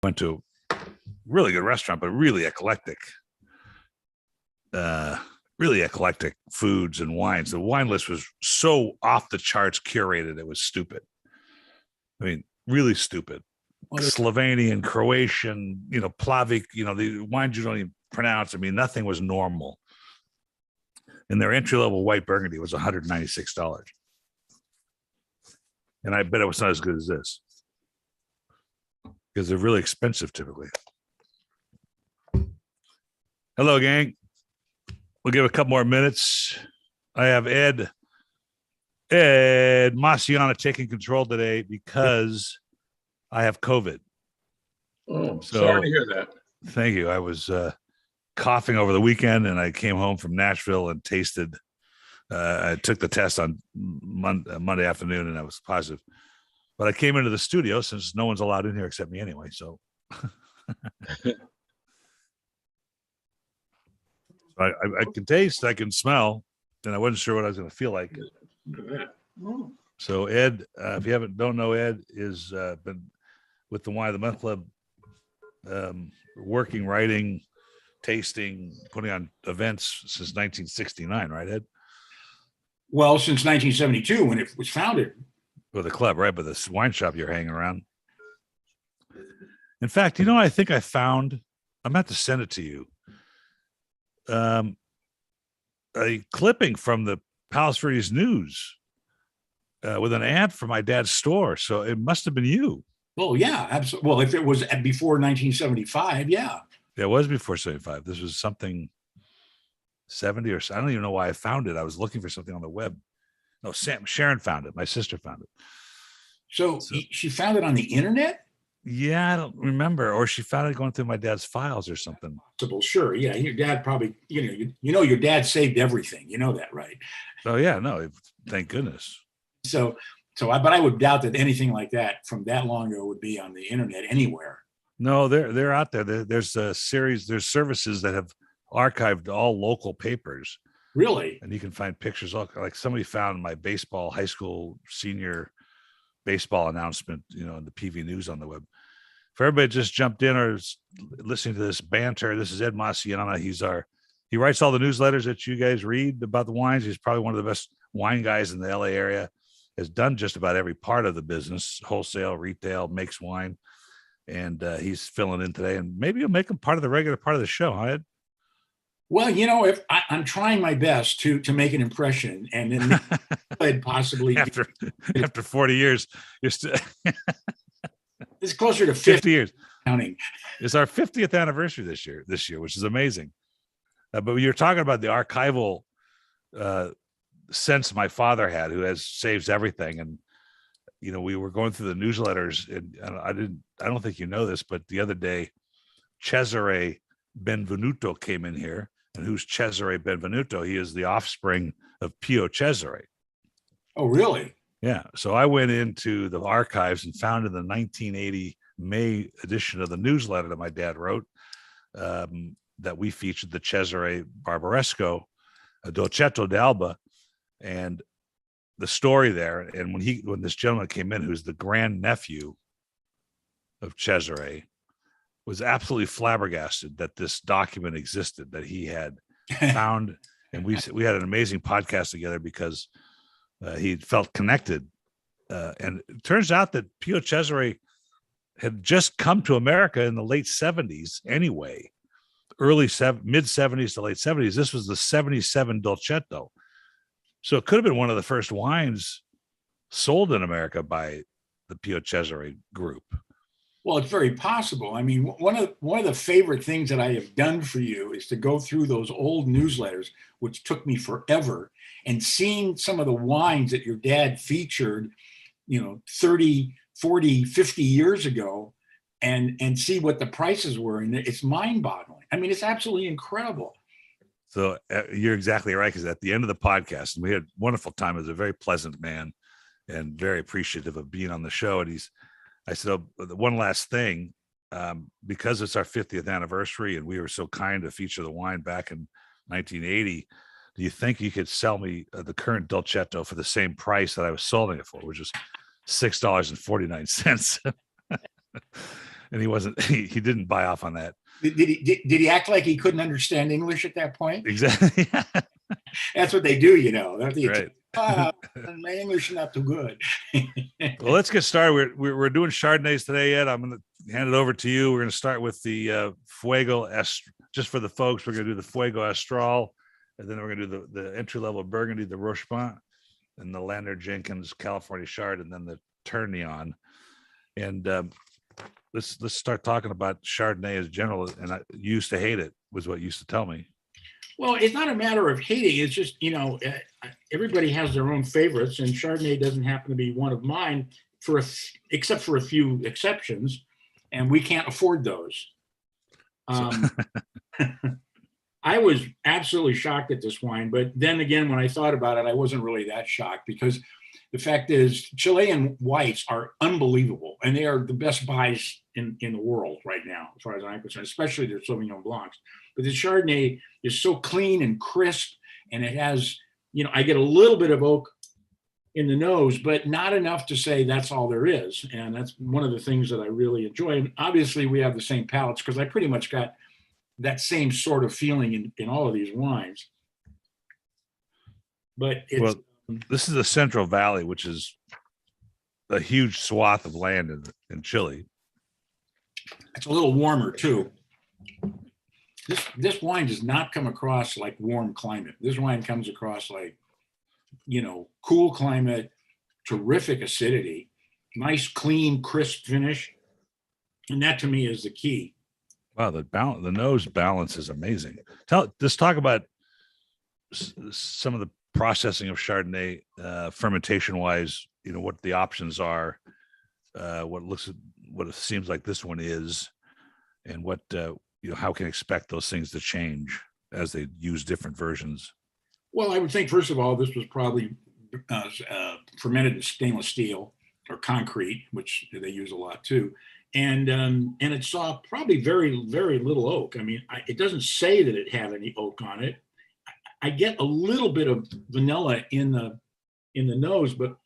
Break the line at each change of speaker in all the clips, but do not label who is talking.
went to a really good restaurant, but really eclectic foods and wines. The wine list was so off the charts curated. It was stupid. I mean, really stupid. Slovenian, Croatian, Plavik, the wines you don't even pronounce. I mean, nothing was normal. And their entry-level white Burgundy was $196. And I bet it was not as good as this, because they're really expensive typically. Hello, gang. We'll give a couple more minutes. I have Ed Massiana taking control today because I have COVID.
Oh, so, sorry to hear that.
Thank you. I was coughing over the weekend, and I came home from Nashville and tasted. I took the test on Monday afternoon, and I was positive. But I came into the studio since no one's allowed in here except me anyway. So I can taste, I can smell, and I wasn't sure what I was going to feel like. So Ed, if you don't know, Ed is been with the Wine of the Month Club, working, writing, tasting, putting on events since 1969, right, Ed?
Well, since 1972, when it was founded.
With the club, right? But this wine shop you're hanging around. In fact, I think I found, I'm about to send it to you, a clipping from the Palos Verdes News with an ad for my dad's store. So it must have been you.
Oh, yeah, absolutely. Well, if it was before 1975, yeah.
It was before 75. This was something 70 or I don't even know why I found it. I was looking for something on the web. No, Sharon found it. My sister found it.
So she found it on the internet?
Yeah, I don't remember. Or she found it going through my dad's files or something.
Sure. Yeah, your dad probably, your dad saved everything. You know that, right?
Oh, yeah, no, thank goodness.
But I would doubt that anything like that from that long ago would be on the internet anywhere.
No, they're out there. There's there's services that have archived all local papers.
Really?
And you can find pictures. Like somebody found my high school senior baseball announcement, in the PV News on the web. For everybody just jumped in or is listening to this banter, this is Ed Massiana. He writes all the newsletters that you guys read about the wines. He's probably one of the best wine guys in the LA area. Has done just about every part of the business, wholesale, retail, makes wine. And he's filling in today. And maybe you'll make him part of the regular part of the show, huh, Ed?
Well, if I'm trying my best to make an impression, and then I'd possibly
after 40 years, you're still
it's closer to
50 years.
Counting.
It's our 50th anniversary this year, which is amazing. But you're talking about the archival sense my father had, who saves everything, and we were going through the newsletters, and I don't think you know this, but the other day, Cesare Benvenuto came in here. And who's Cesare Benvenuto? He is the offspring of Pio Cesare.
Oh, really?
Yeah. So I went into the archives and found in the 1980 May edition of the newsletter that my dad wrote that we featured the Cesare Barbaresco, Dolcetto d'Alba, and the story there. And when this gentleman came in, who's the grandnephew of Cesare, was absolutely flabbergasted that this document existed, that he had found. And we had an amazing podcast together because he felt connected. And it turns out that Pio Cesare had just come to America in the late 70s anyway, mid 70s to late 70s. This was the 77 Dolcetto. So it could have been one of the first wines sold in America by the Pio Cesare group.
Well, it's very possible. I mean, one of the favorite things that I have done for you is to go through those old newsletters, which took me forever, and seeing some of the wines that your dad featured, 30, 40, 50 years ago, and see what the prices were. And it's mind-boggling. I mean, it's absolutely incredible.
So you're exactly right, because at the end of the podcast, and we had a wonderful time. He was a very pleasant man and very appreciative of being on the show. And I said, one last thing, because it's our 50th anniversary and we were so kind to feature the wine back in 1980, do you think you could sell me the current Dolcetto for the same price that I was selling it for, which is $6.49? and he wasn't. He didn't buy off on that.
Did he act like he couldn't understand English at that point?
Exactly.
That's what they do, you know.
Right.
My English is not too good.
Well, let's get started. We're doing Chardonnays today, Ed. I'm going to hand it over to you. We're going to start with the Fuego just for the folks. We're going to do the Fuego Astral, and then we're going to do the entry level Burgundy, the Rochepont, and the Lander Jenkins California Chard, and then the Tourneon. And let's start talking about Chardonnay as general. And I used to hate it, was what you used to tell me.
Well, it's not a matter of hating. It's just, everybody has their own favorites, and Chardonnay doesn't happen to be one of mine, except for a few exceptions, and we can't afford those. I was absolutely shocked at this wine, but then again, when I thought about it, I wasn't really that shocked, because the fact is Chilean whites are unbelievable, and they are the best buys in the world right now, as far as I'm concerned, especially their Sauvignon Blancs. But the Chardonnay is so clean and crisp, and it has, I get a little bit of oak in the nose, but not enough to say that's all there is. And that's one of the things that I really enjoy. And obviously we have the same palates, because I pretty much got that same sort of feeling in all of these wines. But it's...
Well, this is the Central Valley, which is a huge swath of land in Chile.
It's a little warmer too. This wine does not come across like warm climate. This wine comes across like, cool climate, terrific acidity, nice, clean, crisp finish. And that to me is the key.
Wow, the nose balance is amazing. Let's talk about some of the processing of Chardonnay, fermentation wise, what the options are, what it seems like this one is, and what, how can expect those things to change as they use different versions.
Well, I would think, first of all, this was probably fermented in stainless steel or concrete, which they use a lot too. And it saw probably very, very little oak. I mean, it doesn't say that it had any oak on it. I get a little bit of vanilla in the nose, but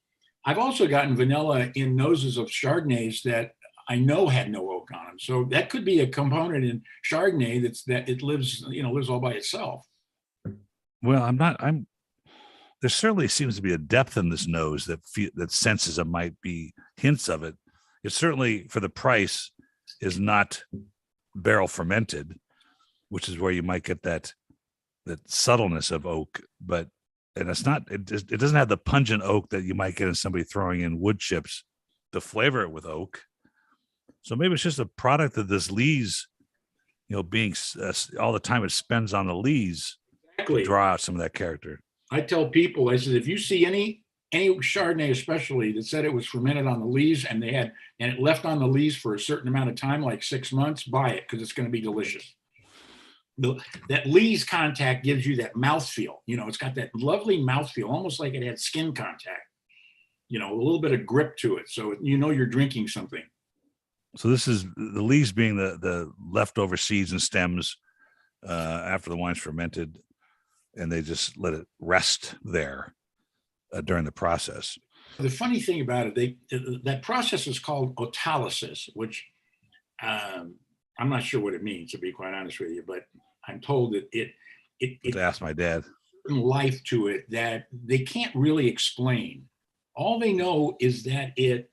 I've also gotten vanilla in noses of Chardonnays that I know had no oak on them. So that could be a component in Chardonnay that it lives all by itself.
Well, there certainly seems to be a depth in this nose that senses it might be hints of it. It certainly, for the price, is not barrel fermented, which is where you might get that subtleness of oak, and it's not, it doesn't have the pungent oak that you might get in somebody throwing in wood chips to flavor it with oak. So maybe it's just a product of this lees, being all the time it spends on the lees to draw out some of that character.
I tell people, I said, if you see any Chardonnay especially that said it was fermented on the lees and it left on the lees for a certain amount of time, like 6 months, buy it, because it's going to be delicious. That lees contact gives you that mouthfeel. It's got that lovely mouthfeel, almost like it had skin contact. A little bit of grip to it, so you're drinking something.
So this is the leaves being the leftover seeds and stems after the wine's fermented, and they just let it rest there during the process.
The funny thing about it, that process is called autolysis, which I'm not sure what it means, to be quite honest with you, but I'm told that it
ask my dad.
Life to it that they can't really explain. All they know is that it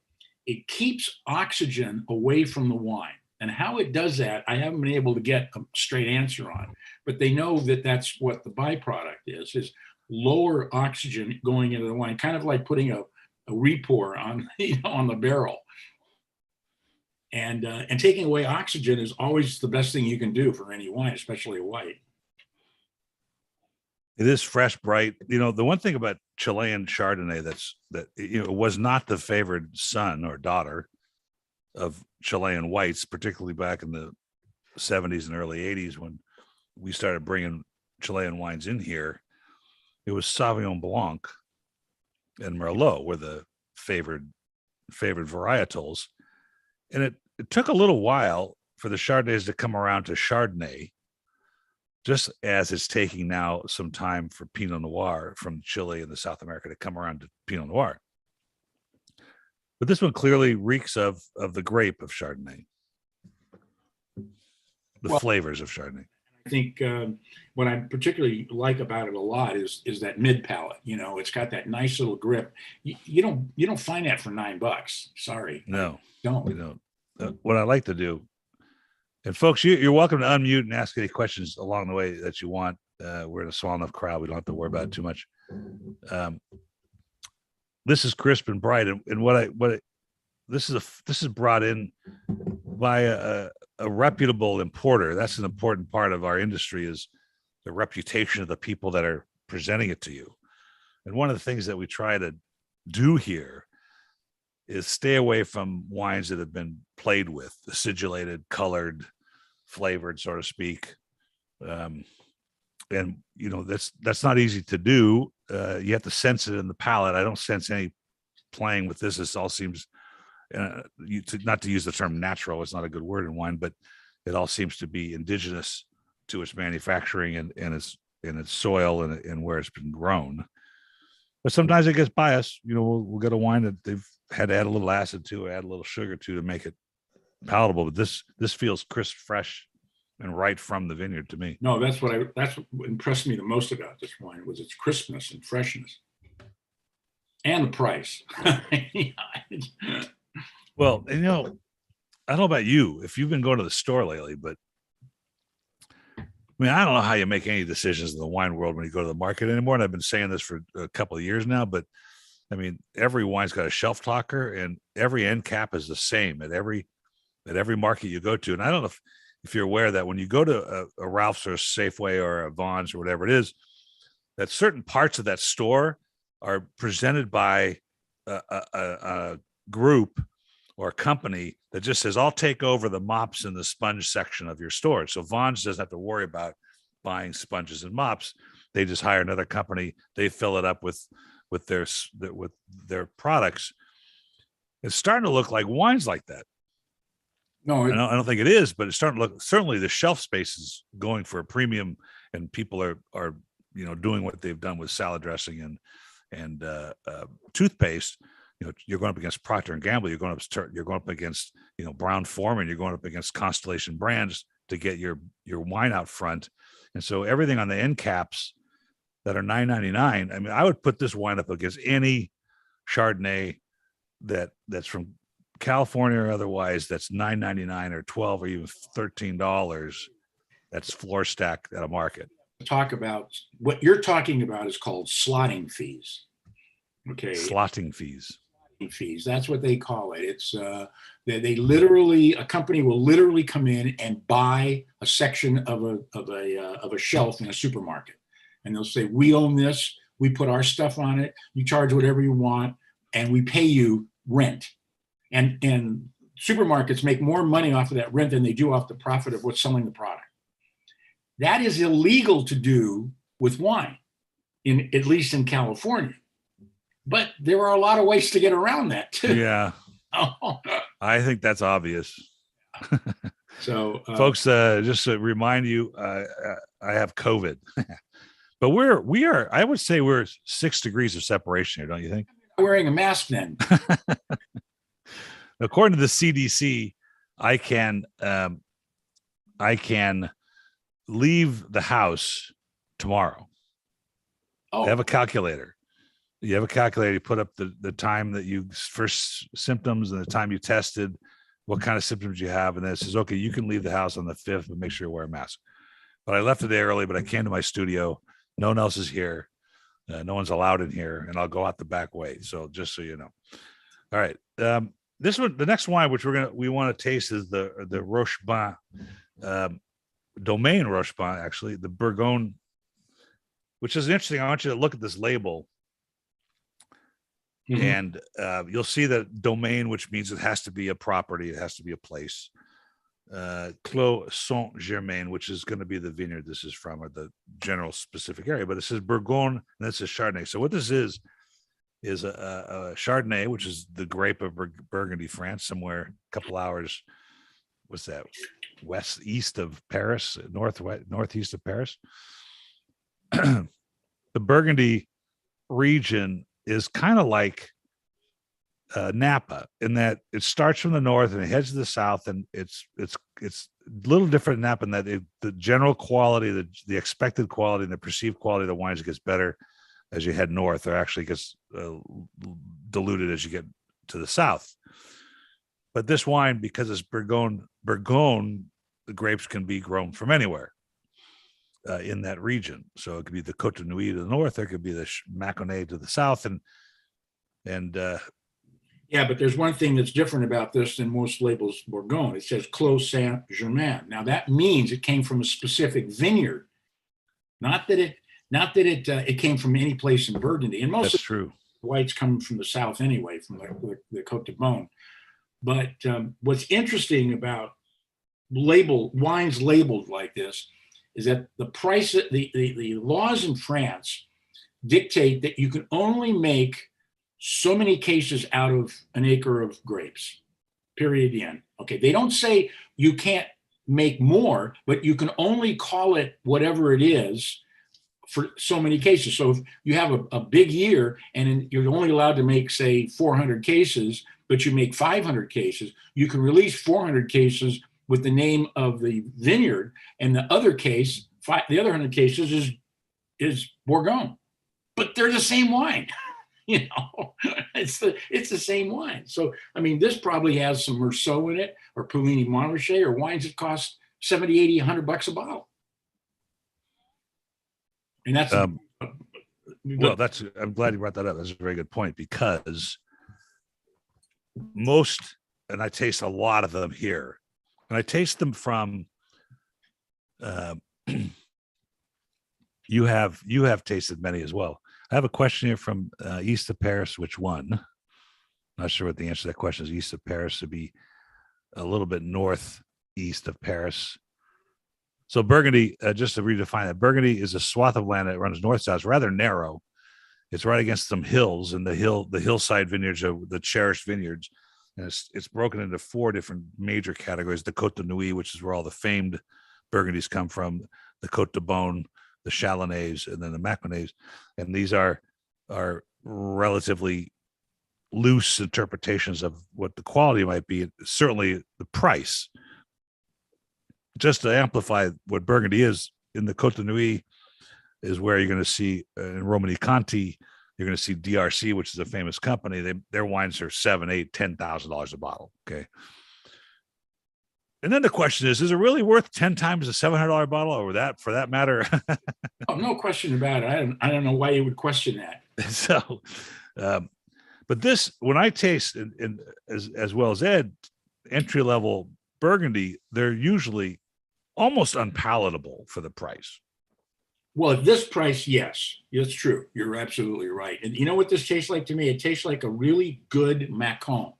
keeps oxygen away from the wine. And how it does that, I haven't been able to get a straight answer on. But they know that that's what the byproduct is lower oxygen going into the wine, kind of like putting a re-pour on on the barrel. And taking away oxygen is always the best thing you can do for any wine, especially a white.
It is fresh, bright. The one thing about Chilean Chardonnay that was not the favored son or daughter of Chilean whites, particularly back in the 70s and early 80s when we started bringing Chilean wines in here. It was Sauvignon Blanc and Merlot were the favored varietals. And it took a little while for the Chardonnays to come around to Chardonnay, just as it's taking now some time for Pinot Noir from Chile and the South America to come around to Pinot Noir. But this one clearly reeks of the grape of Chardonnay. the
Well,
flavors of Chardonnay.
I think what I particularly like about it a lot is that mid palate. You know, it's got that nice little grip. You don't find that for $9. Sorry,
No,
don't.
you know what I like to do. And folks, you're welcome to unmute and ask any questions along the way that you want. We're in a small enough crowd; we don't have to worry about it too much. This is crisp and bright, and this is brought in by a reputable importer. That's an important part of our industry, is the reputation of the people that are presenting it to you. And one of the things that we try to do here is stay away from wines that have been played with, acidulated, colored, flavored, so to speak. And you know, that's not easy to do. You have to sense it in the palate. I don't sense any playing with this. This all seems, not to use the term natural, it's not a good word in wine, but it all seems to be indigenous to its manufacturing and its soil and where it's been grown. But sometimes it gets biased. You know, we'll get a wine that they've had to add a little acid to, add a little sugar to make it palatable. But this feels crisp, fresh, and right from the vineyard to me.
No, that's what impressed me the most about this wine was its crispness and freshness, and the price.
Well, and, you know, I don't know about you, if you've been going to the store lately, but I mean, I don't know how you make any decisions in the wine world when you go to the market anymore. And I've been saying this for a couple of years now, but I mean, every wine's got a shelf talker, and every end cap is the same at every market you go to. And I don't know if you're aware that when you go to a Ralph's or a Safeway or a Vaughn's or whatever it is, that certain parts of that store are presented by a group or a company that just says, I'll take over the mops and the sponge section of your store. So Vaughn's doesn't have to worry about buying sponges and mops. They just hire another company. They fill it up with their products. It's starting to look like wines like that.
No,
I don't think it is, but it's starting to look, certainly the shelf space is going for a premium, and people are you know, doing what they've done with salad dressing and toothpaste. You know, you're going up against Procter and Gamble. You're going up against, you know, Brown-Forman. You're going up against Constellation Brands to get your wine out front. And so everything on the end caps that are $9.99. I mean, I would put this wine up against any Chardonnay that's from California or otherwise, that's $9.99 or $12 or even $13. That's floor stacked at a market.
talk about what you're talking about is called slotting fees. Okay.
Slotting fees.
That's what they call it. It's they literally, a company will literally come in and buy a section of a shelf in a supermarket, and they'll say, we own this, we put our stuff on it, you charge whatever you want, and we pay you rent. And supermarkets make more money off of that rent than they do off the profit of what's selling the product. That is illegal to do with wine, at least in California. But there are a lot of ways to get around that too.
Yeah. I think that's obvious.
So
folks, just to remind you, I have COVID, but we are, I would say we're 6 degrees of separation here. Don't you think?
Wearing a mask then.
According to the CDC, I can leave the house tomorrow.
Oh.
They have a calculator. You have a calculator, you put up the time that you first symptoms and the time you tested, what kind of symptoms you have. And then it says, okay, you can leave the house on the 5th, but make sure you wear a mask. But I left today early, but I came to my studio. No one else is here. No one's allowed in here, and I'll go out the back way. So just so you know. All right. This one, the next wine, which we want to taste is the Rochebin, Domaine Rochebin, actually, the Bourgogne, which is interesting. I want you to look at this label. Mm-hmm. And you'll see that domain, which means it has to be a property, it has to be a place. Clos Saint-Germain, which is going to be the vineyard this is from, or the general specific area, but it says Bourgogne, and this is Chardonnay. So what this is a Chardonnay, which is the grape of Burgundy, France, somewhere a couple hours. What's that? East of Paris, northeast of Paris. The Burgundy region is kind of like Napa in that it starts from the north and it heads to the south, and it's little different in that, in that the general quality, the expected quality, and the perceived quality of the wines gets better as you head north, or actually gets diluted as you get to the south. But this wine, because it's Bourgogne, the grapes can be grown from anywhere in that region. So it could be the Côte de Nuit to the north, or it could be the Mâconnais to the south, and
yeah, but there's one thing that's different about this than most labels Bourgogne. It says Clos Saint-Germain. Now that means it came from a specific vineyard, not that it came from any place in Burgundy. And most
that's true.
Whites come from the south anyway, from the Côte de Beaune. But what's interesting about wines labeled like this is that the price, the laws in France dictate that you can only make so many cases out of an acre of grapes, period, the end. Okay, they don't say you can't make more, but you can only call it whatever it is for so many cases. So if you have a big year and you're only allowed to make, say, 400 cases, but you make 500 cases, you can release 400 cases with the name of the vineyard, and the other 100 cases is Bourgogne, but they're the same wine. It's the same wine. So I mean, this probably has some Merceau in it, or Puligny Montrachet, or wines that cost 70, 80, $100 a bottle. And that's
I'm glad you brought that up. That's a very good point, because and I taste a lot of them here, and I taste them from you have tasted many as well. I have a question here from east of Paris. Which one? Not sure what the answer to that question is. East of Paris would be a little bit northeast of Paris. So Burgundy, just to redefine that, Burgundy is a swath of land that runs north-south, rather narrow. It's right against some hills, and the hillside vineyards are the cherished vineyards. And it's broken into 4 different major categories: the Côte de Nuit, which is where all the famed Burgundies come from, the Côte de Beaune, the Chardonnays, and then the Mâconnais. And these are relatively loose interpretations of what the quality might be, certainly the price. Just to amplify what Burgundy is, in the Côte de Nuit is where you're going to see, in Romanée-Conti, you're going to see DRC, which is a famous company. Their wines are $7,000, $8,000, $10,000 a bottle. Okay. And then the question is it really worth 10 times a $700 bottle, or that, for that matter?
Oh, no question about it. I don't know why you would question that.
So, but this, when I taste, and as well as Ed, entry level Burgundy, they're usually almost unpalatable for the price.
Well, at this price, yes, it's true. You're absolutely right. And you know what this tastes like to me? It tastes like a really good Macon.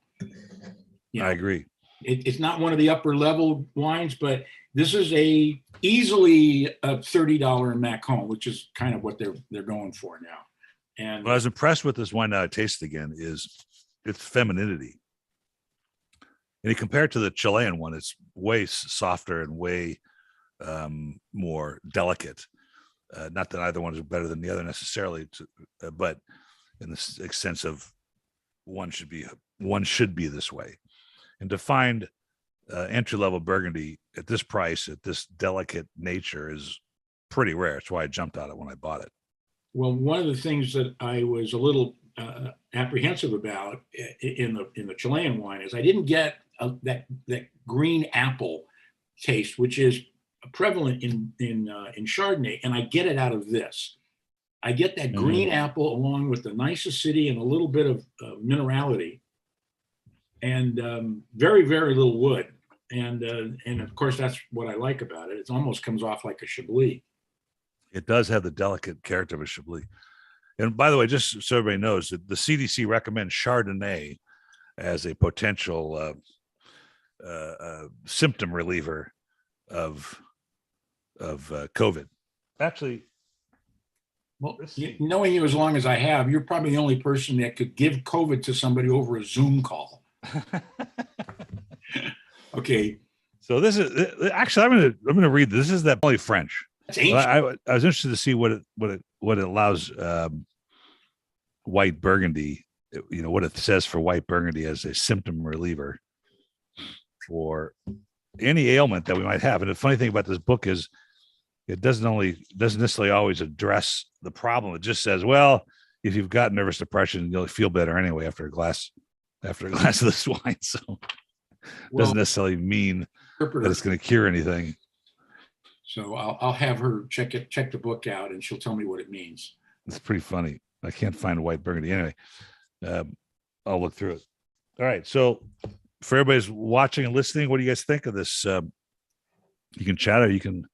I agree.
It's not one of the upper level wines, but this is easily a $30 Macon, which is kind of what they're going for now. And
what I was impressed with this wine now I taste again is its femininity. And you compare it to the Chilean one, it's way softer and way more delicate. Not that either one is better than the other necessarily, but in the sense of one should be this way. And to find entry-level Burgundy at this price, at this delicate nature, is pretty rare. That's why I jumped at it when I bought it.
Well, one of the things that I was a little apprehensive about in the Chilean wine is I didn't get that green apple taste, which is prevalent in Chardonnay, and I get it out of this. I get that green apple along with the nice acidity and a little bit of minerality, and very, very little wood. And of course, that's what I like about it. It almost comes off like a Chablis.
It does have the delicate character of a Chablis. And by the way, just so everybody knows, that the CDC recommends Chardonnay as a potential symptom reliever of COVID. Actually,
well, knowing you as long as I have, you're probably the only person that could give COVID to somebody over a Zoom call. Okay.
So this is actually, I'm gonna read this. This is that only French.
That's ancient.
I was interested to see what it allows white Burgundy. What it says for white Burgundy as a symptom reliever for any ailment that we might have. And the funny thing about this book is it doesn't necessarily always address the problem. It just says, well, if you've got nervous depression, you'll feel better anyway after a glass of this wine. So it doesn't necessarily mean that it's going to cure anything.
So I'll have her check the book out, and she'll tell me what it means.
It's pretty funny. I can't find white burgundy anyway. I'll look through it. All right. So for everybody's watching and listening, what do you guys think of this? You can chat or you can.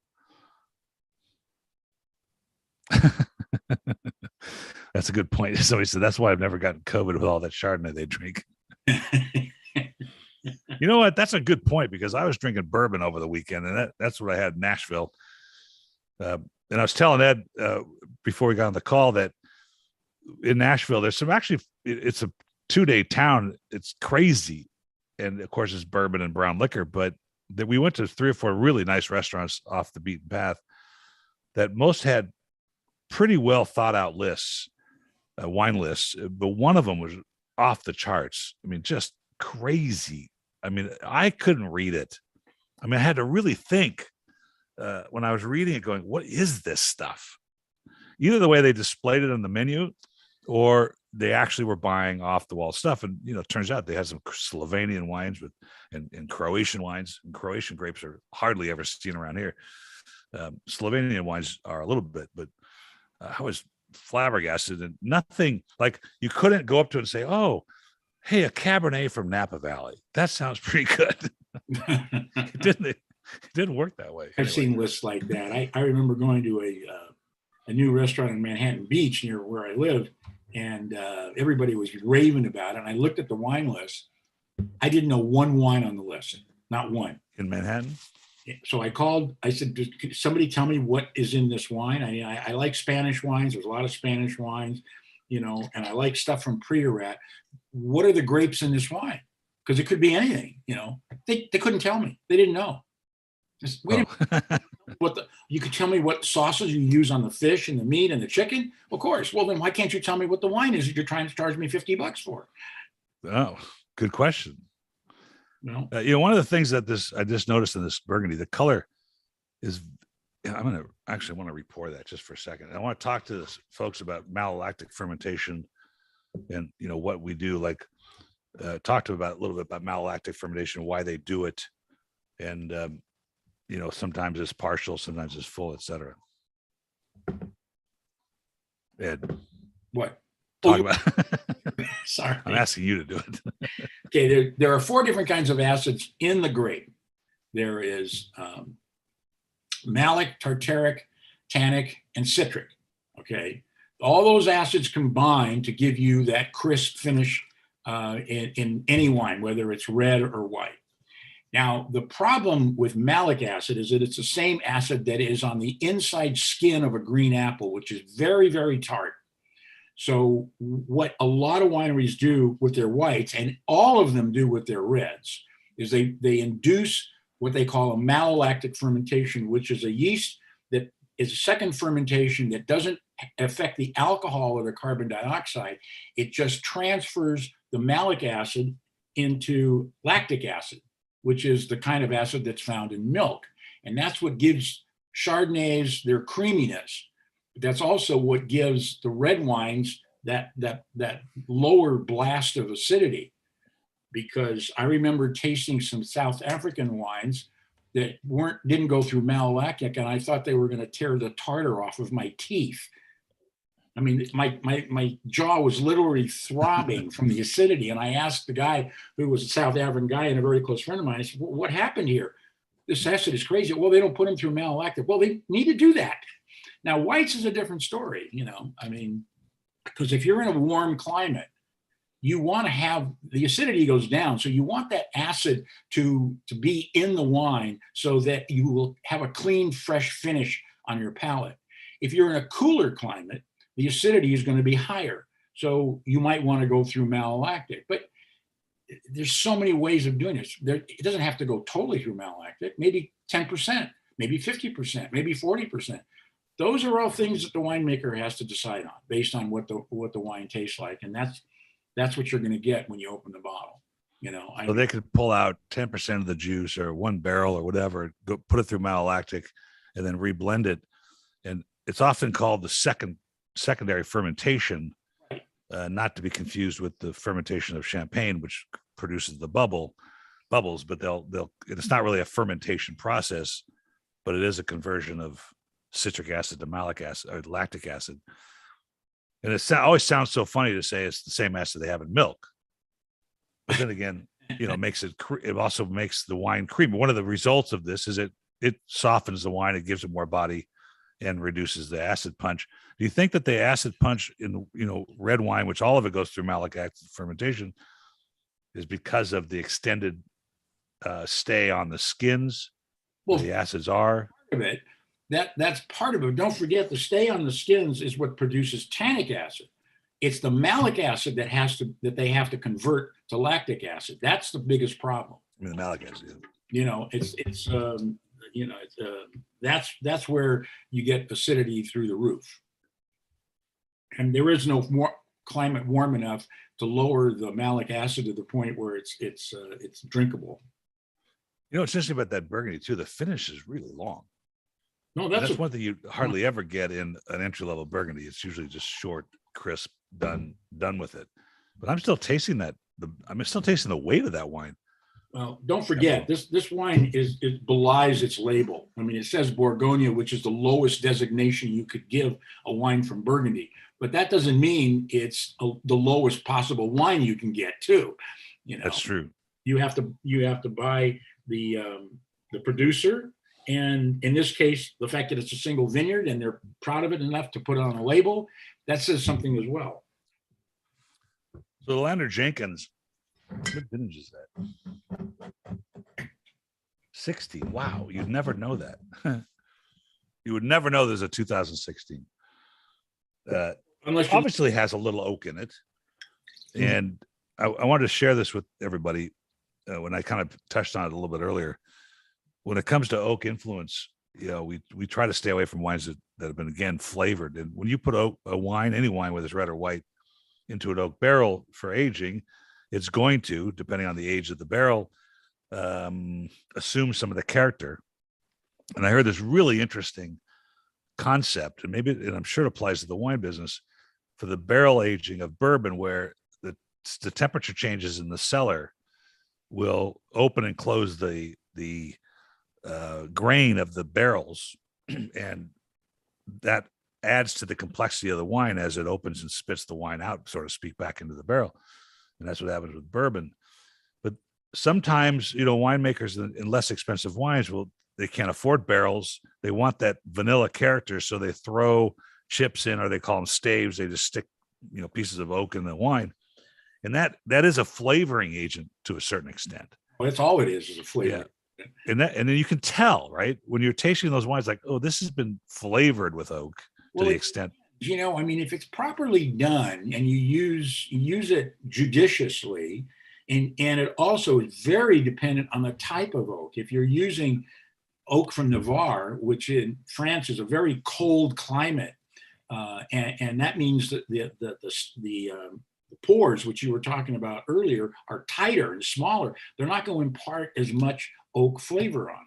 That's a good point. Somebody said that's why I've never gotten COVID with all that Chardonnay they drink. You know what? That's a good point, because I was drinking bourbon over the weekend, and that's what I had in Nashville. And I was telling Ed before we got on the call that in Nashville, there's it's a 2-day town. It's crazy. And of course, it's bourbon and brown liquor, but that we went to 3 or 4 really nice restaurants off the beaten path that most had pretty well thought out lists, wine lists, but one of them was off the charts. I mean, just crazy. I mean, I couldn't read it. I mean, I had to really think when I was reading it, going, what is this stuff? Either the way they displayed it on the menu, or they actually were buying off the wall stuff. And, it turns out they had some Slovenian wines and Croatian wines, and Croatian grapes are hardly ever seen around here. Slovenian wines are a little bit, but I was flabbergasted, and nothing like you couldn't go up to it and say, oh, hey, a Cabernet from Napa Valley. That sounds pretty good. It didn't work that way.
I've seen lists like that. I remember going to a new restaurant in Manhattan Beach near where I lived, and everybody was raving about it. And I looked at the wine list. I didn't know one wine on the list, not one.
In Manhattan?
So I called. I said, "Could somebody tell me what is in this wine? I like Spanish wines. There's a lot of Spanish wines, and I like stuff from Priorat. What are the grapes in this wine? Because it could be anything. They couldn't tell me. They didn't know. You could tell me what sauces you use on the fish and the meat and the chicken. Of course. Well, then why can't you tell me what the wine is that you're trying to charge me $50 for?
Oh, good question.
No.
One of the things that I just noticed in this Burgundy, the color is. I'm going to actually want to report that just for a second. I want to talk to folks about malolactic fermentation, and what we do. Like, talk to about a little bit about malolactic fermentation, why they do it, and sometimes it's partial, sometimes it's full, etc. Ed,
what?
Talk about.
Sorry,
I'm asking you to do it.
Okay, there are 4 different kinds of acids in the grape. There is malic, tartaric, tannic, and citric. Okay, all those acids combine to give you that crisp finish in any wine, whether it's red or white. Now, the problem with malic acid is that it's the same acid that is on the inside skin of a green apple, which is very, very tart. So what a lot of wineries do with their whites, and all of them do with their reds, is they induce what they call a malolactic fermentation, which is a yeast that is a second fermentation that doesn't affect the alcohol or the carbon dioxide. It just transfers the malic acid into lactic acid, which is the kind of acid that's found in milk. And that's what gives Chardonnays their creaminess. But that's also what gives the red wines that lower blast of acidity. Because I remember tasting some South African wines that didn't go through malolactic, and I thought they were going to tear the tartar off of my teeth. I mean, my jaw was literally throbbing from the acidity. And I asked the guy, who was a South African guy and a very close friend of mine, I said, what happened here? This acid is crazy. Well, they don't put them through malolactic. Well, they need to do that. Now, whites is a different story, because if you're in a warm climate, you want to have the acidity goes down. So you want that acid to be in the wine so that you will have a clean, fresh finish on your palate. If you're in a cooler climate, the acidity is going to be higher. So you might want to go through malolactic. But there's so many ways of doing this. It doesn't have to go totally through malolactic, maybe 10%, maybe 50%, maybe 40%. Those are all things that the winemaker has to decide on based on what the wine tastes like. And that's what you're going to get when you open the bottle.
So they could pull out 10% of the juice or one barrel or whatever, go put it through malolactic, and then reblend it. And it's often called the secondary fermentation, not to be confused with the fermentation of champagne, which produces the bubbles. But it's not really a fermentation process, but it is a conversion of citric acid to malic acid or lactic acid. And it always sounds so funny to say it's the same acid they have in milk. But then again, it also makes the wine creamy. One of the results of this is it softens the wine, it gives it more body and reduces the acid punch. Do you think that the acid punch in red wine, which all of it goes through malic acid fermentation, is because of the extended stay on the skins where the acids are?
Part of it. That's part of it. Don't forget, the stay on the skins is what produces tannic acid. It's the malic acid that they have to convert to lactic acid. That's the biggest problem.
I mean, the malic acid.
That's where you get acidity through the roof. And there is no more climate warm enough to lower the malic acid to the point where it's drinkable.
It's interesting about that Burgundy too. The finish is really long.
No,
that's one thing you hardly ever get in an entry-level Burgundy. It's usually just short, crisp, done with it. But I'm still tasting that. I'm still tasting the weight of that wine.
Well, don't forget, this wine it belies its label. I mean, it says Bourgogne, which is the lowest designation you could give a wine from Burgundy. But that doesn't mean it's the lowest possible wine you can get too.
That's true.
You have to buy the producer. And in this case, the fact that it's a single vineyard and they're proud of it enough to put it on a label, that says something as well.
So the Lander Jenkins, what vintage is that? 60. Wow. You'd never know that. You would never know there's a 2016. Unless obviously has a little oak in it. And I wanted to share this with everybody when I kind of touched on it a little bit earlier. When it comes to oak influence, we try to stay away from wines that have been, again, flavored. And when you put a wine, any wine, whether it's red or white, into an oak barrel for aging, it's going to, depending on the age of the barrel, assume some of the character. And I heard this really interesting concept, and I'm sure it applies to the wine business, for the barrel aging of bourbon, where the temperature changes in the cellar will open and close the grain of the barrels, and that adds to the complexity of the wine as it opens and spits the wine out, so to speak, back into the barrel. And that's what happens with bourbon. But sometimes, winemakers in less expensive wines they can't afford barrels. They want that vanilla character, so they throw chips in, or they call them staves. They just stick, pieces of oak in the wine, and that is a flavoring agent to a certain extent.
Well, that's all it is a flavor.
Yeah. And then you can tell, right, when you're tasting those wines, like, oh, this has been flavored with oak to the extent.
If it's properly done and you use it judiciously, and it also is very dependent on the type of oak. If you're using oak from Navarre, which in France is a very cold climate, and that means that the pores, which you were talking about earlier, are tighter and smaller. They're not going to impart as much oak flavor on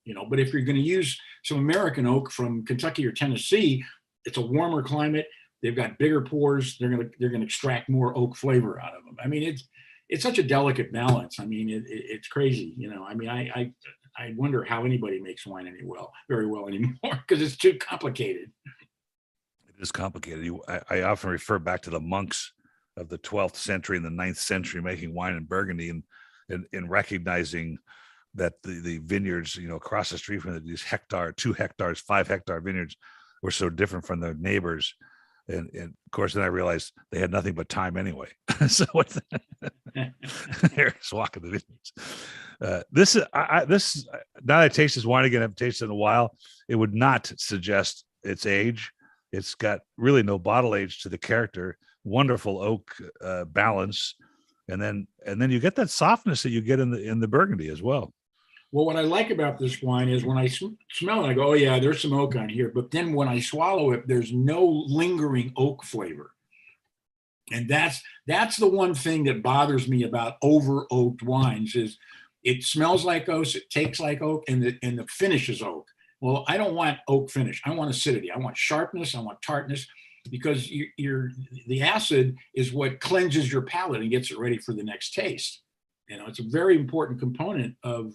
it, but if you're going to use some American oak from Kentucky or Tennessee, it's a warmer climate. They've got bigger pores. They're going to extract more oak flavor out of them. I mean, it's such a delicate balance. I mean, it's crazy. I wonder how anybody makes wine very well anymore, because it's too complicated.
It is complicated. I often refer back to the monks of the 12th century and the 9th century making wine in Burgundy, and recognizing that the vineyards, across the street from these 2 hectares, 5 hectare vineyards were so different from their neighbors. And of course, then I realized they had nothing but time anyway. So they're just walking the vineyards. This now that I taste this wine again, I haven't tasted it in a while. It would not suggest its age. It's got really no bottle age to the character. Wonderful oak balance, and then you get that softness that you get in the Burgundy as well.
Well, what I like about this wine is when I smell it, I go, oh yeah, there's some oak on here. But then when I swallow it, there's no lingering oak flavor. And that's the one thing that bothers me about over oaked wines is it smells like oak, it tastes like oak, and the finish is oak. Well, I don't want oak finish. I want acidity. I want sharpness. I want tartness, because the acid is what cleanses your palate and gets it ready for the next taste. It's a very important component of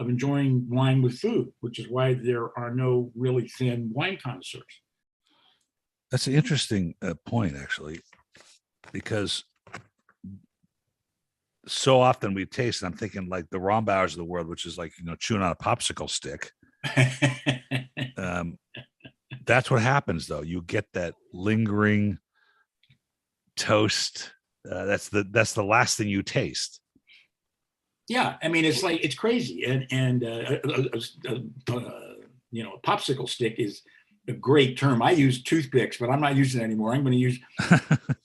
enjoying wine with food, which is why there are no really thin wine connoisseurs.
That's an interesting point, actually, because so often we taste, and I'm thinking like the Rombauers of the world, which is like, chewing on a popsicle stick. That's what happens, though. You get that lingering toast. That's the last thing you taste.
Yeah, I mean, it's crazy, and a popsicle stick is a great term. I use toothpicks, but I'm not using it anymore. I'm going to use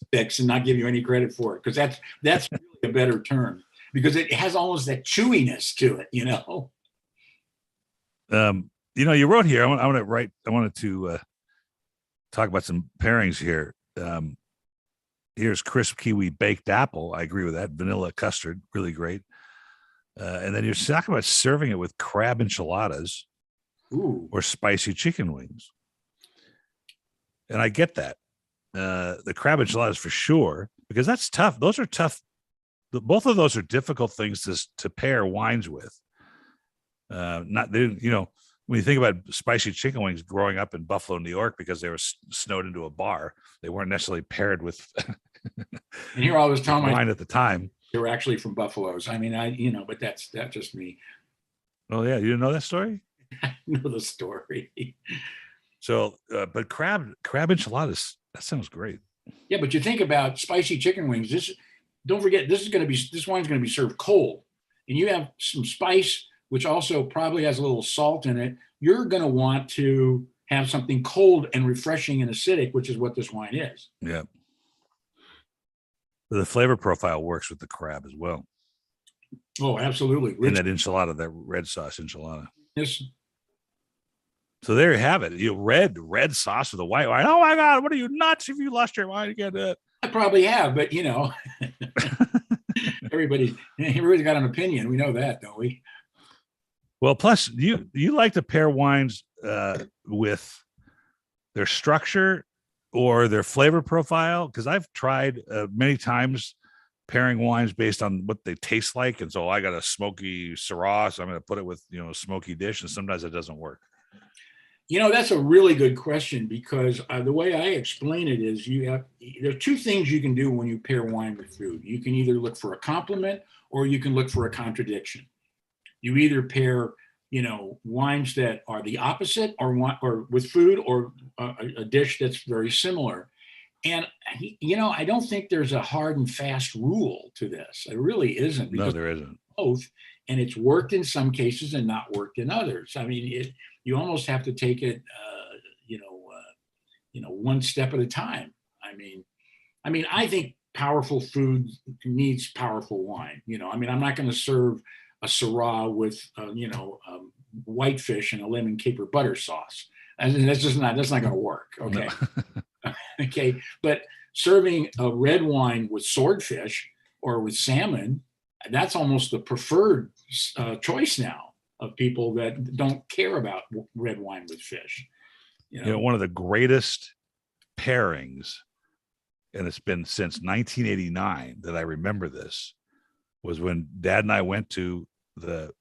sticks and not give you any credit for it, because that's really a better term, because it has almost that chewiness to it.
You wrote here. I wanted to talk about some pairings here. Here's crisp kiwi baked apple. I agree with that. Vanilla custard, really great. And then you're talking about serving it with crab enchiladas.
Ooh.
Or spicy chicken wings. And I get that. The crab enchiladas for sure, because that's tough. Those are tough. Both of those are difficult things to pair wines with. When you think about spicy chicken wings growing up in Buffalo, New York, because they were snowed into a bar, they weren't necessarily paired with
and here I was telling
wine at the time.
They were actually from Buffalo's. I mean, but that's just me.
Oh yeah, you didn't know that story?
I know the story.
So, but crab enchiladas, that sounds great.
Yeah, but you think about spicy chicken wings. Don't forget, this wine's going to be served cold, and you have some spice, which also probably has a little salt in it. You're going to want to have something cold and refreshing and acidic, which is what this wine is.
Yeah. The flavor profile works with the crab as well.
Oh, absolutely.
And that enchilada, that red sauce enchilada.
Yes.
So there you have it. Red sauce with a white wine. Oh my God, what are you nuts? If you lost your wine, you get it.
I probably have, but everybody's got an opinion. We know that, don't we?
Well, plus you like to pair wines with their structure or their flavor profile, because I've tried many times pairing wines based on what they taste like, and so I got a smoky Syrah, so I'm going to put it with a smoky dish, and sometimes it doesn't work.
That's a really good question, because the way I explain it is there are two things you can do when you pair wine with food. You can either look for a complement or you can look for a contradiction. You either pair wines that are the opposite, or with food, or a dish that's very similar. And I don't think there's a hard and fast rule to this. It really isn't.
No, there isn't.
Both, and it's worked in some cases and not worked in others. I mean, you almost have to take it, one step at a time. I think powerful food needs powerful wine. I'm not going to serve a Syrah with, whitefish and a lemon caper butter sauce. And that's not going to work. Okay. No. Okay. But serving a red wine with swordfish or with salmon, that's almost the preferred choice now of people that don't care about red wine with fish.
One of the greatest pairings, and it's been since 1989 that I remember this, was when Dad and I went to the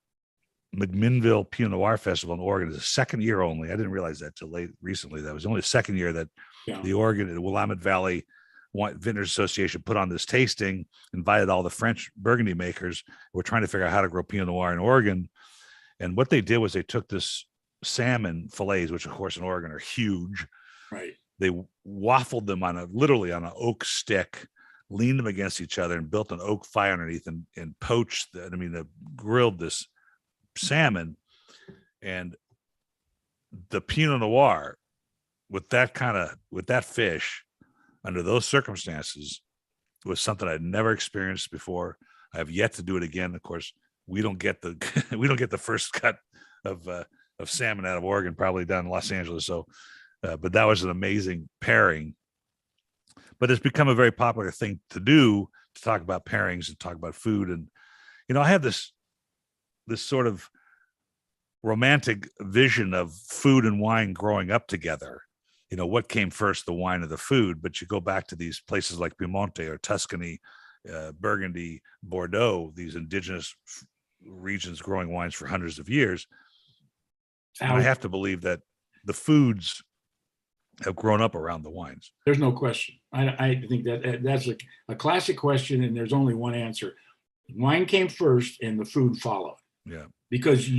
McMinnville Pinot Noir Festival in Oregon. It's the second year only. I didn't realize that till late recently. That was only the second year that the Oregon, the Willamette Valley Vintners Association put on this tasting, invited all the French Burgundy makers who were trying to figure out how to grow Pinot Noir in Oregon. And what they did was they took this salmon fillets, which of course in Oregon are huge.
Right.
They waffled them literally on an oak stick, leaned them against each other, and built an oak fire underneath, and poached. They grilled this salmon, and the Pinot Noir with that fish under those circumstances was something I'd never experienced before. I have yet to do it again. Of course, we don't get the first cut of salmon out of Oregon, probably down in Los Angeles. So, but that was an amazing pairing. but it's become a very popular thing to do, to talk about pairings and talk about food. And, I have this sort of romantic vision of food and wine growing up together. What came first, the wine or the food? But you go back to these places like Piemonte or Tuscany, Burgundy, Bordeaux, these indigenous regions growing wines for hundreds of years. And I have to believe that the foods have grown up around the wines.
There's no question. I think that's a classic question, and there's only one answer. Wine came first and the food followed.
Yeah.
Because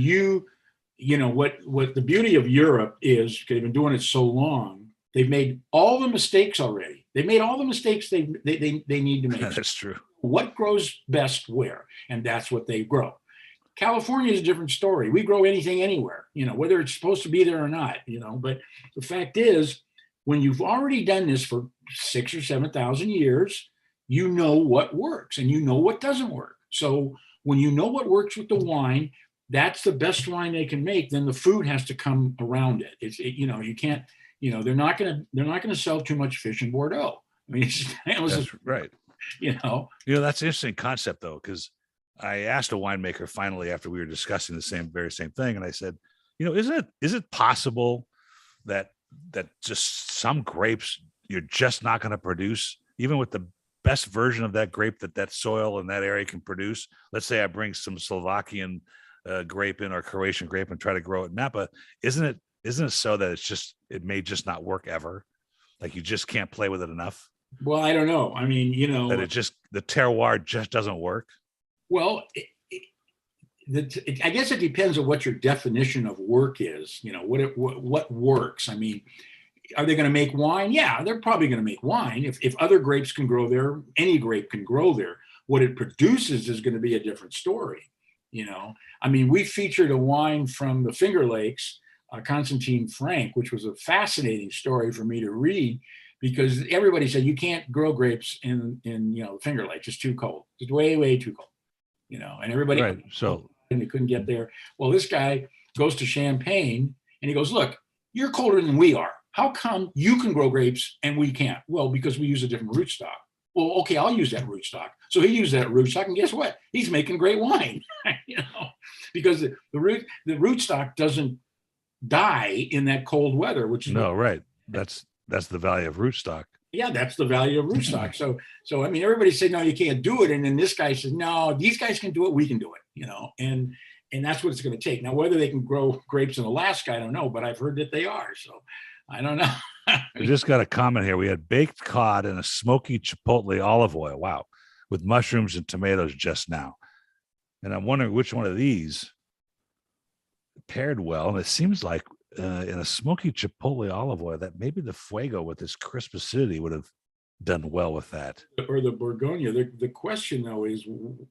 what the beauty of Europe is, because they've been doing it so long, they've made all the mistakes already. They made all the mistakes they need to make.
That's true.
What grows best where? And that's what they grow. California is a different story. We grow anything anywhere, whether it's supposed to be there or not, but the fact is, when you've already done this for 6,000 or 7,000 years, you know what works and you know what doesn't work. So when you know what works with the wine, that's the best wine they can make. Then the food has to come around it. You can't, they're not going to sell too much fish in Bordeaux. I mean,
that's right. That's an interesting concept though, because I asked a winemaker finally after we were discussing the very same thing, and I said, is it possible that just some grapes you're just not going to produce, even with the best version of that grape that soil in that area can produce? Let's say I bring some Slovakian grape in or Croatian grape and try to grow it in Napa. Isn't it so that it may just not work ever? Like you just can't play with it enough?
Well, I don't know. I mean,
that the terroir just doesn't work.
Well, I guess it depends on what your definition of work is. What works. I mean, are they going to make wine? Yeah, they're probably going to make wine. If other grapes can grow there, any grape can grow there. What it produces is going to be a different story. I mean, we featured a wine from the Finger Lakes, Constantine Frank, which was a fascinating story for me to read, because everybody said you can't grow grapes in Finger Lakes. It's too cold. It's way, way too cold. And everybody,
right. So
and they couldn't get there. Well, this guy goes to Champagne and he goes, look, you're colder than we are. How come you can grow grapes and we can't? Well, because we use a different rootstock. Well, okay, I'll use that rootstock. So he used that rootstock, and guess what? He's making great wine, because the rootstock doesn't die in that cold weather, which is
right. That's the value of rootstock.
Yeah, that's the value of rootstock. So I mean, everybody said, no, you can't do it. And then this guy says, no, these guys can do it. We can do it, and that's what it's going to take. Now, whether they can grow grapes in Alaska, I don't know, but I've heard that they are. So I don't know.
We just got a comment here. We had baked cod and a smoky chipotle olive oil. Wow. With mushrooms and tomatoes just now. And I'm wondering which one of these paired well. And it seems like in a smoky chipotle olive oil that maybe the Fuego with this crisp acidity would have done well with that.
Or the Bourgogne. The question though is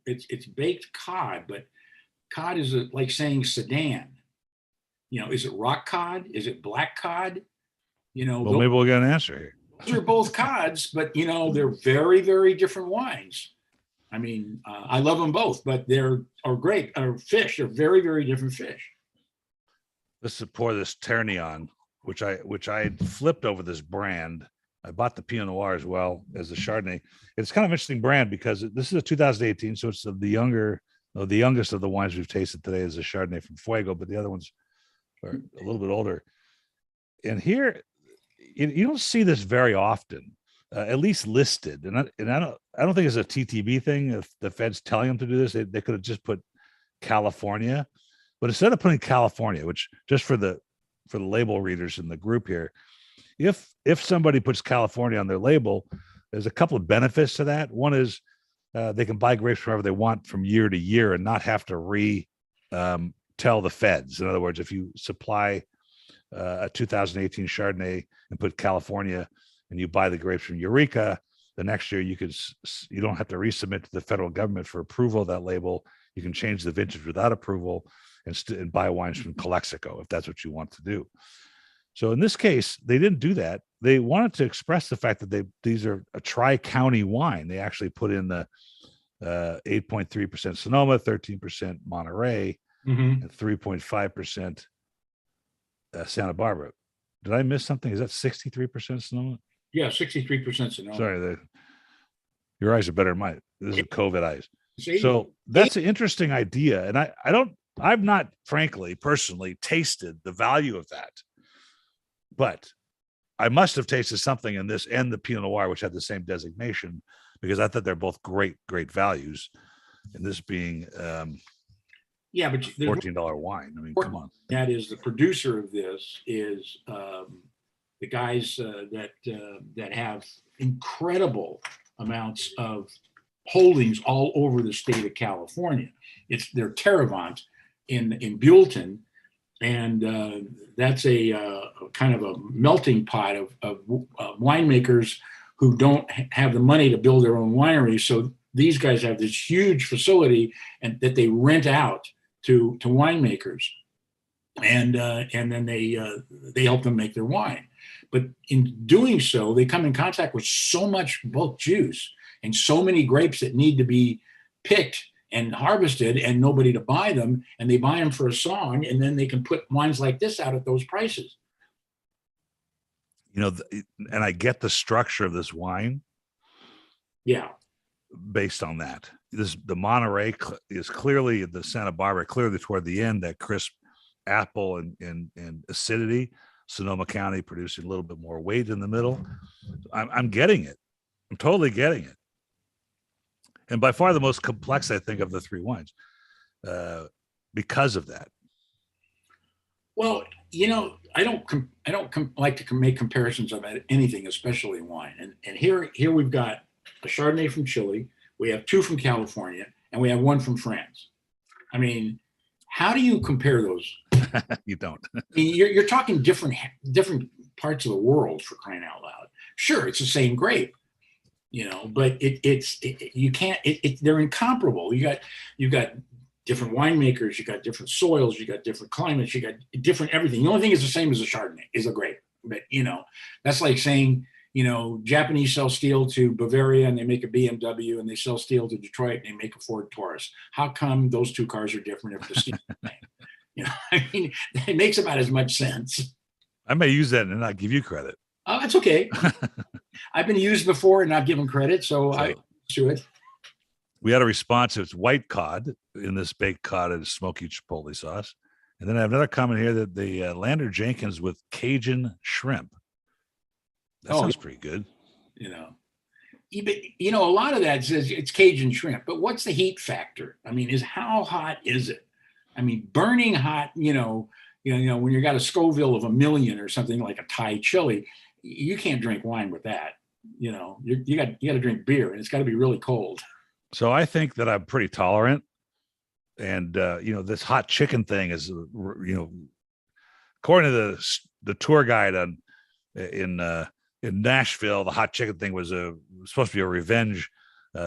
it's baked cod, but cod is like saying sedan. Is it rock cod? Is it black cod?
Well, maybe we'll get an answer here.
Those are both cods, but they're very, very different wines. I mean, I love them both, but they're fish. They're very, very different fish.
Let's pour this Ternion, which I flipped over this brand. I bought the Pinot Noir as well as the Chardonnay. It's kind of an interesting brand because this is a 2018, so it's the youngest of the wines we've tasted today is the Chardonnay from Fuego, but the other ones are a little bit older. And here, you don't see this very often, at least listed. And I don't think it's a TTB thing. If the Fed's telling them to do this, they could have just put California. But instead of putting California, which just for the label readers in the group here, if somebody puts California on their label, there's a couple of benefits to that. One is they can buy grapes wherever they want from year to year and not have to tell the Feds. In other words, if you supply a 2018 Chardonnay and put California and you buy the grapes from Eureka, the next year you don't have to resubmit to the federal government for approval of that label. You can change the vintage without approval and buy wines from Calexico if that's what you want to do. So in this case, they didn't do that. They wanted to express the fact that these are a tri-county wine. They actually put in the 8.3% Sonoma, 13% Monterey, and 3.5% Santa Barbara. Did I miss something? Is that 63% Sonoma?
Yeah, 63% Sonoma.
Sorry, your eyes are better than mine. This is COVID eyes.
See?
So that's an interesting idea. And I've not, frankly, personally tasted the value of that. But I must have tasted something in this and the Pinot Noir, which had the same designation, because I thought they're both great values. And this being
yeah, but
$14 wine. I mean, come on.
That is, the producer of this is the guys that have incredible amounts of holdings all over the state of California. They're Terravant in Buellton, and that's a kind of a melting pot of winemakers who don't have the money to build their own winery. So these guys have this huge facility and that they rent out to winemakers, and then they help them make their wine. But in doing so, they come in contact with so much bulk juice and so many grapes that need to be picked and harvested and nobody to buy them, and they buy them for a song, and then they can put wines like this out at those prices.
You know, and I get the structure of this wine.
Yeah.
Based on that, the Monterey is clearly the Santa Barbara, clearly toward the end, that crisp apple and acidity. Sonoma County producing a little bit more weight in the middle. I'm getting it. I'm totally getting it. And by far the most complex, I think, of the three wines, because of that.
Well, you know, I don't like to make comparisons of anything, especially wine. And here we've got a Chardonnay from Chile, we have two from California, and we have one from France. I mean, how do you compare those?
You don't.
I mean, you're talking different parts of the world, for crying out loud. Sure, it's the same grape, you know, but you can't. They're incomparable. You got different winemakers, you got different soils, you got different climates, you got different everything. The only thing is the same as a Chardonnay is a grape. But you know, that's like saying, you know, Japanese sell steel to Bavaria and they make a BMW, and they sell steel to Detroit and they make a Ford Taurus. How come those two cars are different if the steel is the same? You know, I mean, it makes about as much sense.
I may use that and not give you credit.
Oh, that's okay. I've been used before and not given credit, so I do it.
We had a response. It's white cod in this baked cod and smoky chipotle sauce. And then I have another comment here that the Lander Jenkins with Cajun shrimp. That sounds pretty good.
You know, a lot of that says it's Cajun shrimp, but what's the heat factor? I mean, how hot is it? I mean, burning hot, you know, when you got a Scoville of 1,000,000 or something like a Thai chili, you can't drink wine with that. You know, you got to drink beer, and it's got to be really cold.
So I think that I'm pretty tolerant. And, you know, this hot chicken thing is, you know, according to the tour guide in Nashville, the hot chicken thing was supposed to be a revenge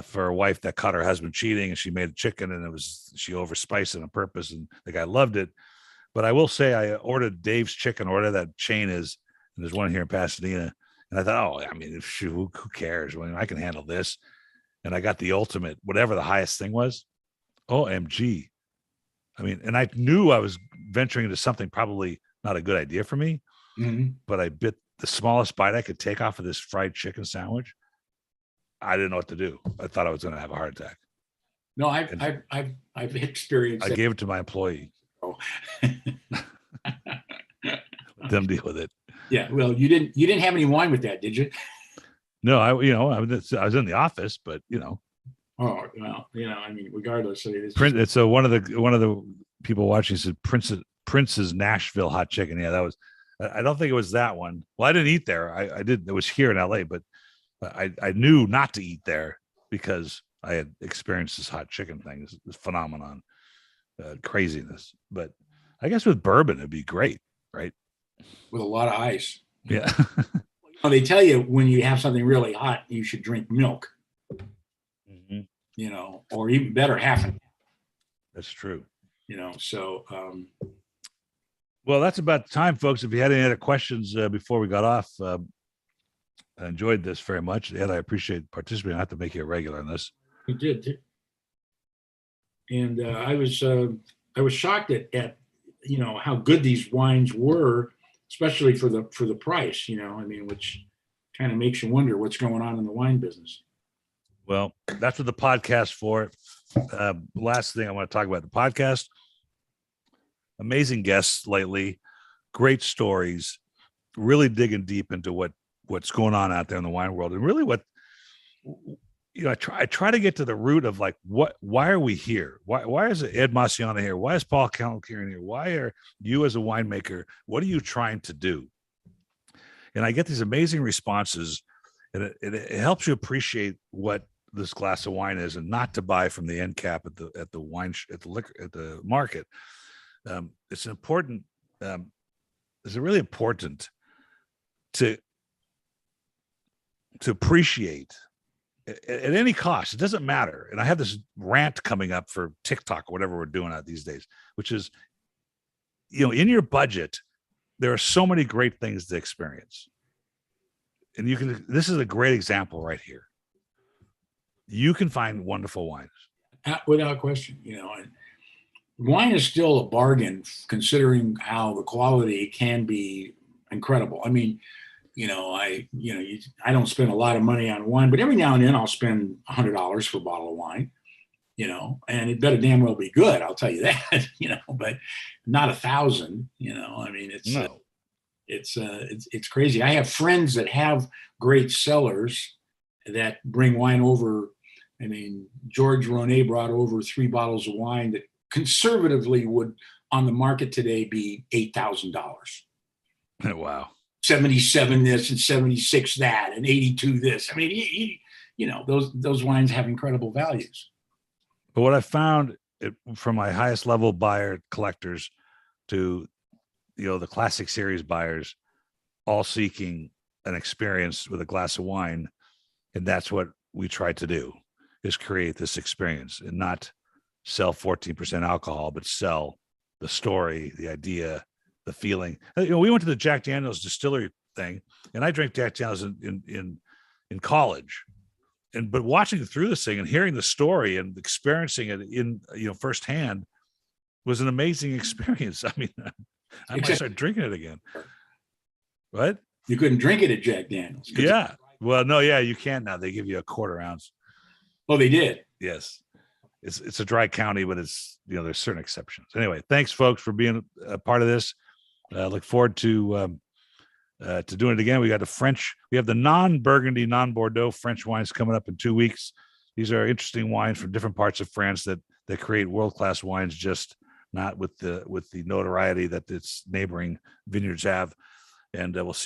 for a wife that caught her husband cheating, and she made a chicken, and she overspiced it on purpose, and the guy loved it. But I will say, I ordered Dave's Chicken, or whatever that chain is, and there's one here in Pasadena, and I thought, oh, I mean, who cares? Well, I can handle this. And I got the ultimate, whatever the highest thing was. OMG. I mean, and I knew I was venturing into something probably not a good idea for me, but I bit the smallest bite I could take off of this fried chicken sandwich. I didn't know what to do. I thought I was going to have a heart attack.
No, I've experienced.
I gave it to my employee. Oh. Let them deal with it.
Yeah. Well, you didn't have any wine with that, did you?
No, I was in the office, but you know.
Oh well, you know, I mean, regardless,
it's one of the people watching said Prince's Nashville hot chicken. Yeah, that was. I don't think it was that one. Well, I didn't eat there. I did. It was here in LA, but I knew not to eat there because I had experienced this hot chicken thing, this phenomenon, craziness. But I guess with bourbon, it'd be great, right?
With a lot of ice.
Yeah.
Well, they tell you when you have something really hot, you should drink milk. Mm-hmm. You know, or even better, half an.
That's true.
You know, so.
Well, that's about time, folks. If you had any other questions before we got off, I enjoyed this very much. Ed, I appreciate participating. I have to make you a regular on this.
You did. And I was shocked at you know, how good these wines were, especially for the price, you know, I mean, which kind of makes you wonder what's going on in the wine business.
Well, that's what the podcast for. Last thing I want to talk about the podcast. Amazing guests lately, great stories, really digging deep into what's going on out there in the wine world, and really what I try to get to the root of, like, why are we here? Why is Ed Massiana here? Why is Paul Calkieran here? Why are you, as a winemaker, what are you trying to do? And I get these amazing responses, and it helps you appreciate what this glass of wine is, and not to buy from the end cap at the wine at the liquor at the market. It's really important to appreciate at any cost. It doesn't matter. And I have this rant coming up for TikTok or whatever we're doing out these days, which is, in your budget, there are so many great things to experience. And this is a great example right here. You can find wonderful wines.
Without question, and wine is still a bargain considering how the quality can be incredible. I mean, I don't spend a lot of money on wine, but every now and then I'll spend $100 for a bottle of wine, and it better damn well be good. I'll tell you that, but not 1,000, I mean, it's crazy. I have friends that have great cellars that bring wine over. I mean, George Ronay brought over 3 bottles of wine that conservatively would on the market today be $8,000.
Wow.
77 this and 76 that and 82 this. I mean, those wines have incredible values.
But what I found from my highest level buyer collectors to, the classic series buyers, all seeking an experience with a glass of wine. And that's what we try to do, is create this experience and not sell 14% alcohol, but sell the story, the idea, the feeling. We went to the Jack Daniel's distillery thing, and I drank Jack Daniel's in college, but watching through this thing and hearing the story and experiencing it in firsthand was an amazing experience. I mean, I might start drinking it again. What?
You couldn't drink it at Jack Daniel's.
Yeah. Well, no, yeah, you can now. They give you a 1/4 ounce.
Oh, they did.
Yes. It's a dry county, but it's, there's certain exceptions. Anyway, thanks folks for being a part of this. Look forward to doing it again. We have the non-Burgundy, non-Bordeaux French wines coming up in 2 weeks. These are interesting wines from different parts of France that create world-class wines, just not with the notoriety that its neighboring vineyards have. And we'll see